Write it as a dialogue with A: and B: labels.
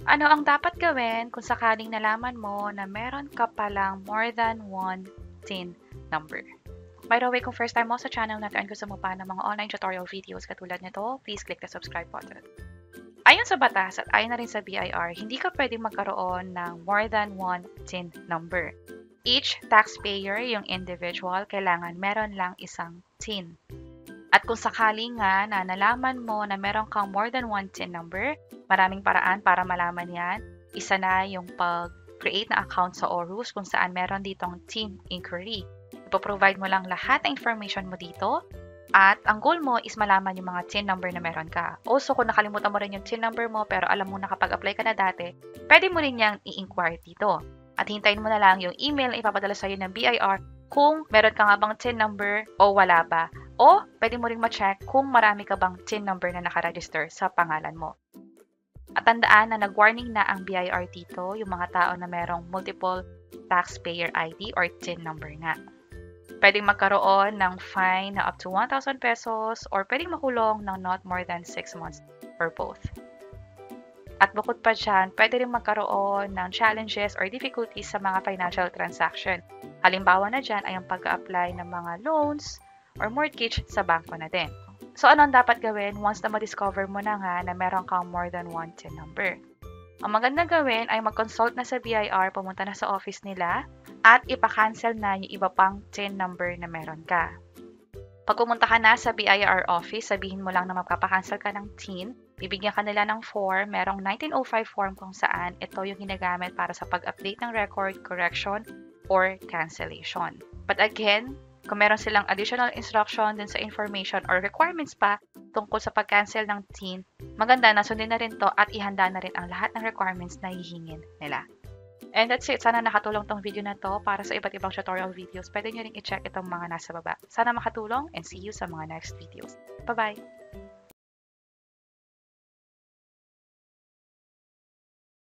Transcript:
A: Ano ang dapat gawin kung sakaling nalaman mo na meron ka palang more than one TIN number? By the way, kung first time mo sa channel natin at gusto mo pa ng mga online tutorial videos katulad nito, please click the subscribe button. Ayon sa batas at ayon na rin sa BIR, hindi ka pwedeng magkaroon ng more than one TIN number. Each taxpayer, yung individual, kailangan meron lang isang TIN. At kung sakali nga na nalaman mo na meron kang more than one TIN number, maraming paraan para malaman yan. Isa na yung pag-create na account sa ORUS kung saan meron ditong TIN inquiry. Ipoprovide mo lang lahat ng information mo dito at ang goal mo is malaman yung mga TIN number na meron ka. Also, kung nakalimutan mo rin yung TIN number mo pero alam mo na kapag apply ka na dati, pwede mo rin yang i-inquire dito. At hintayin mo na lang yung email na ipapadala sa'yo ng BIR kung meron ka nga bang TIN number o wala ba. O pwede mo rin ma-check kung marami ka bang TIN number na nakaregister sa pangalan mo. At tandaan na nag-warning na ang BIR dito yung mga tao na merong multiple taxpayer ID or TIN number nga. Pwedeng magkaroon ng fine na up to 1,000 pesos or pwedeng makulong ng not more than 6 months or both. At bukod pa dyan, pwede rin magkaroon ng challenges or difficulties sa mga financial transaction. Halimbawa na dyan ay ang pag-apply ng mga loans or mortgage sa bangko na din. So ano ang dapat gawin once na ma-discover mo na nga na meron kang more than one TIN number? Ang magandang gawin ay mag-consult na sa BIR, pumunta na sa office nila, at ipa-cancel na yung iba pang TIN number na meron ka. Pag pumunta ka na sa BIR office, sabihin mo lang na magpapa-cancel ka ng TIN, bibigyan ka nila ng form, merong 1905 form kung saan ito yung ginagamit para sa pag-update ng record, correction, or cancellation. But again, kung meron silang additional instruction din sa information or requirements pa tungkol sa pag-cancel ng TIN, maganda na sundin na rin to at ihanda na rin ang lahat ng requirements na hihingin nila. And that's it. Sana nakatulong tong video na to para sa iba't ibang tutorial videos. Pwede nyo rin i-check itong mga nasa baba. Sana makatulong and see you sa mga next videos. Bye-bye!